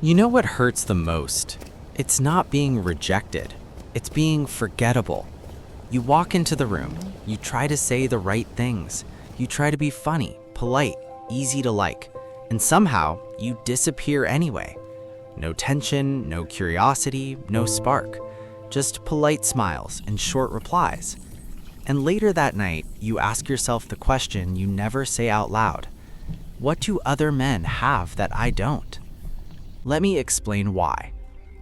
You know what hurts the most? It's not being rejected. It's being forgettable. You walk into the room, you try to say the right things, you try to be funny, polite, easy to like, and somehow you disappear anyway. No tension, no curiosity, no spark, just polite smiles and short replies. And later that night, you ask yourself the question you never say out loud. What do other men have that I don't? Let me explain why.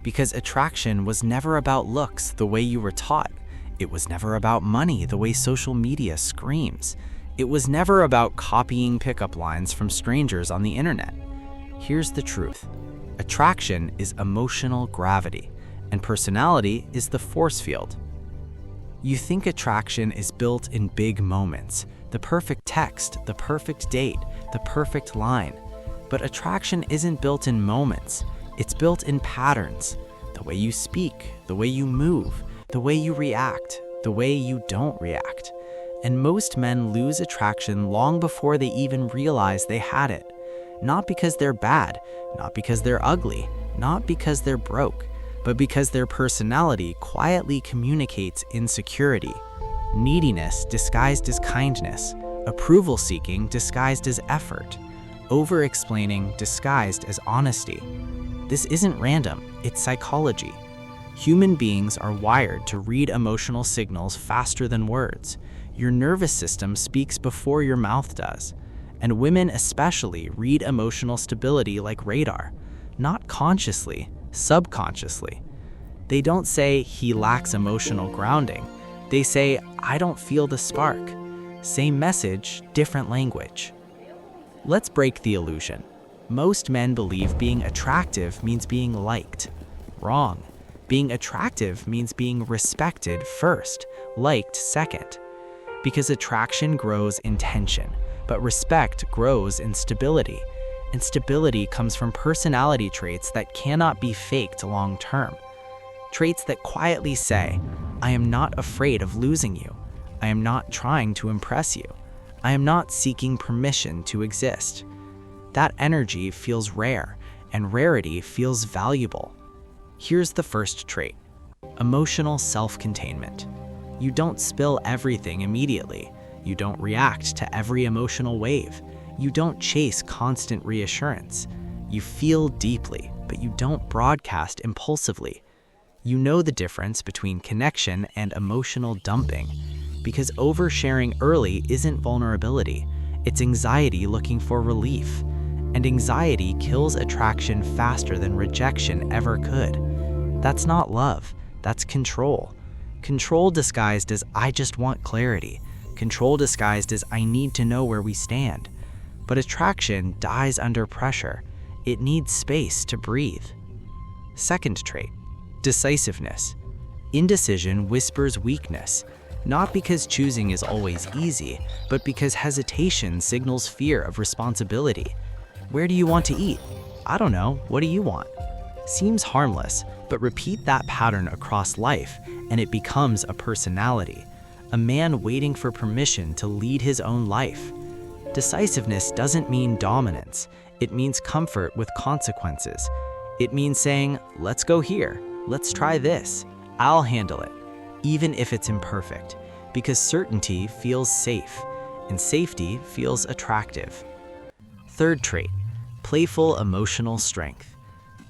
Because attraction was never about looks the way you were taught. It was never about money the way social media screams. It was never about copying pickup lines from strangers on the internet. Here's the truth. Attraction is emotional gravity, and personality is the force field. You think attraction is built in big moments, the perfect text, the perfect date, the perfect line. But attraction isn't built in moments, it's built in patterns. The way you speak, the way you move, the way you react, the way you don't react. And most men lose attraction long before they even realize they had it. Not because they're bad, not because they're ugly, not because they're broke, but because their personality quietly communicates insecurity, neediness disguised as kindness, approval seeking disguised as effort, over-explaining disguised as honesty. This isn't random, it's psychology. Human beings are wired to read emotional signals faster than words. Your nervous system speaks before your mouth does. And women especially read emotional stability like radar, not consciously, subconsciously. They don't say, he lacks emotional grounding. They say, I don't feel the spark. Same message, different language. Let's break the illusion. Most men believe being attractive means being liked. Wrong. Being attractive means being respected first, liked second. Because attraction grows in tension, but respect grows in stability. And stability comes from personality traits that cannot be faked long term. Traits that quietly say, I am not afraid of losing you. I am not trying to impress you. I am not seeking permission to exist. That energy feels rare, and rarity feels valuable. Here's the first trait: emotional self-containment. You don't spill everything immediately. You don't react to every emotional wave. You don't chase constant reassurance. You feel deeply, but you don't broadcast impulsively. You know the difference between connection and emotional dumping, because oversharing early isn't vulnerability, it's anxiety looking for relief. And anxiety kills attraction faster than rejection ever could. That's not love, that's control. Control disguised as I just want clarity. Control disguised as I need to know where we stand. But attraction dies under pressure. It needs space to breathe. Second trait: decisiveness. Indecision whispers weakness, not because choosing is always easy, but because hesitation signals fear of responsibility. Where do you want to eat? I don't know. What do you want? Seems harmless, but repeat that pattern across life, and it becomes a personality. A man waiting for permission to lead his own life. Decisiveness doesn't mean dominance. It means comfort with consequences. It means saying, let's go here. Let's try this. I'll handle it, even if it's imperfect, because certainty feels safe, and safety feels attractive. Third trait: playful emotional strength.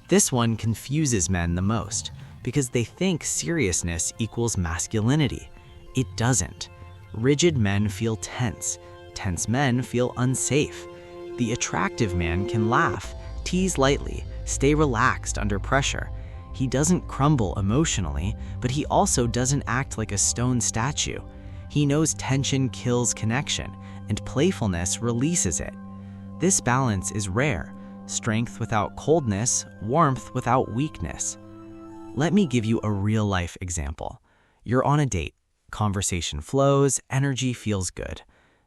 This one confuses men the most, because they think seriousness equals masculinity. It doesn't. Rigid men feel tense. Tense men feel unsafe. The attractive man can laugh, tease lightly, stay relaxed under pressure. He doesn't crumble emotionally, but he also doesn't act like a stone statue. He knows tension kills connection, and playfulness releases it. This balance is rare: strength without coldness, warmth without weakness. Let me give you a real-life example. You're on a date. Conversation flows, energy feels good.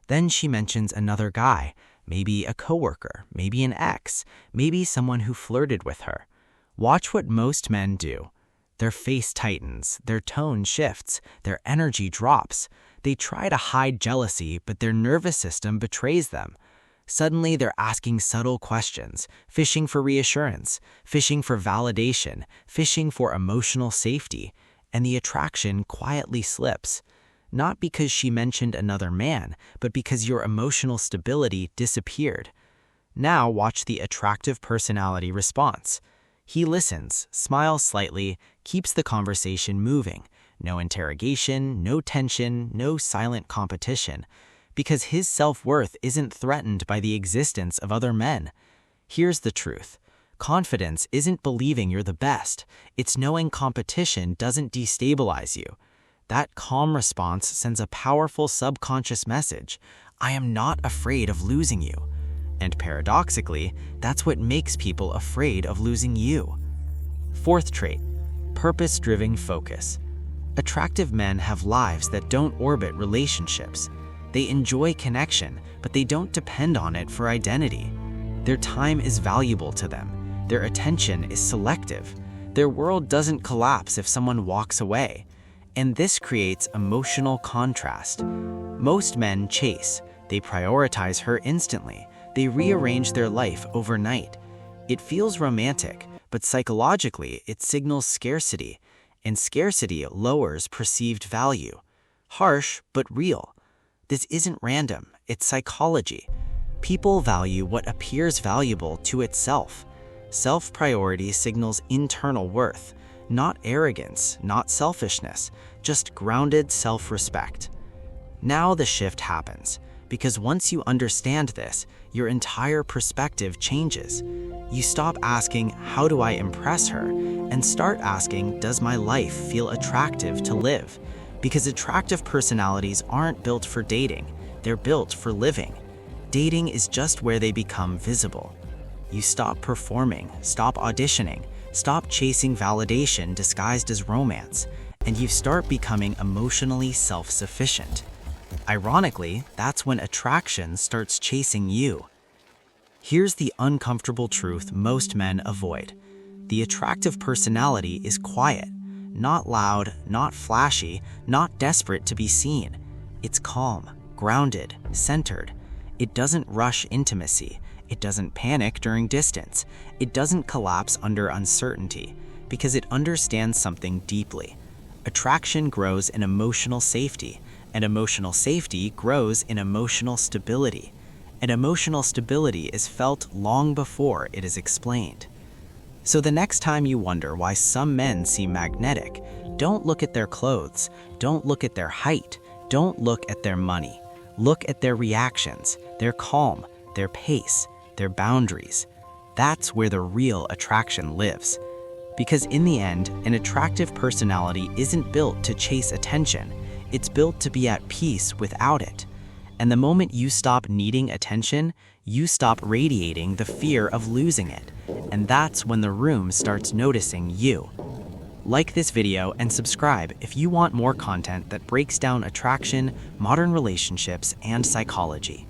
Then she mentions another guy, maybe a coworker, maybe an ex, maybe someone who flirted with her. Watch what most men do. Their face tightens, their tone shifts, their energy drops. They try to hide jealousy, but their nervous system betrays them. Suddenly, they're asking subtle questions, fishing for reassurance, fishing for validation, fishing for emotional safety, and the attraction quietly slips. Not because she mentioned another man, but because your emotional stability disappeared. Now watch the attractive personality response. He listens, smiles slightly, keeps the conversation moving. No interrogation, no tension, no silent competition. Because his self-worth isn't threatened by the existence of other men. Here's the truth. Confidence isn't believing you're the best. It's knowing competition doesn't destabilize you. That calm response sends a powerful subconscious message. I am not afraid of losing you. And paradoxically, that's what makes people afraid of losing you. Fourth trait, purpose-driven focus. Attractive men have lives that don't orbit relationships. They enjoy connection, but they don't depend on it for identity. Their time is valuable to them. Their attention is selective. Their world doesn't collapse if someone walks away. And this creates emotional contrast. Most men chase. They prioritize her instantly. They rearrange their life overnight. It feels romantic, but psychologically it signals scarcity, and scarcity lowers perceived value. Harsh, but real. This isn't random, it's psychology. People value what appears valuable to itself. Self-priority signals internal worth, not arrogance, not selfishness, just grounded self-respect. Now the shift happens, because once you understand this, your entire perspective changes. You stop asking, how do I impress her? And start asking, does my life feel attractive to live? Because attractive personalities aren't built for dating, they're built for living. Dating is just where they become visible. You stop performing, stop auditioning, stop chasing validation disguised as romance, and you start becoming emotionally self-sufficient. Ironically, that's when attraction starts chasing you. Here's the uncomfortable truth most men avoid. The attractive personality is quiet, not loud, not flashy, not desperate to be seen. It's calm, grounded, centered. It doesn't rush intimacy. It doesn't panic during distance. It doesn't collapse under uncertainty, because it understands something deeply. Attraction grows in emotional safety, and emotional safety grows in emotional stability. And emotional stability is felt long before it is explained. So the next time you wonder why some men seem magnetic, don't look at their clothes, don't look at their height, don't look at their money. Look at their reactions, their calm, their pace, their boundaries. That's where the real attraction lives. Because in the end, an attractive personality isn't built to chase attention, it's built to be at peace without it. And the moment you stop needing attention, you stop radiating the fear of losing it. And that's when the room starts noticing you. Like this video and subscribe if you want more content that breaks down attraction, modern relationships, and psychology.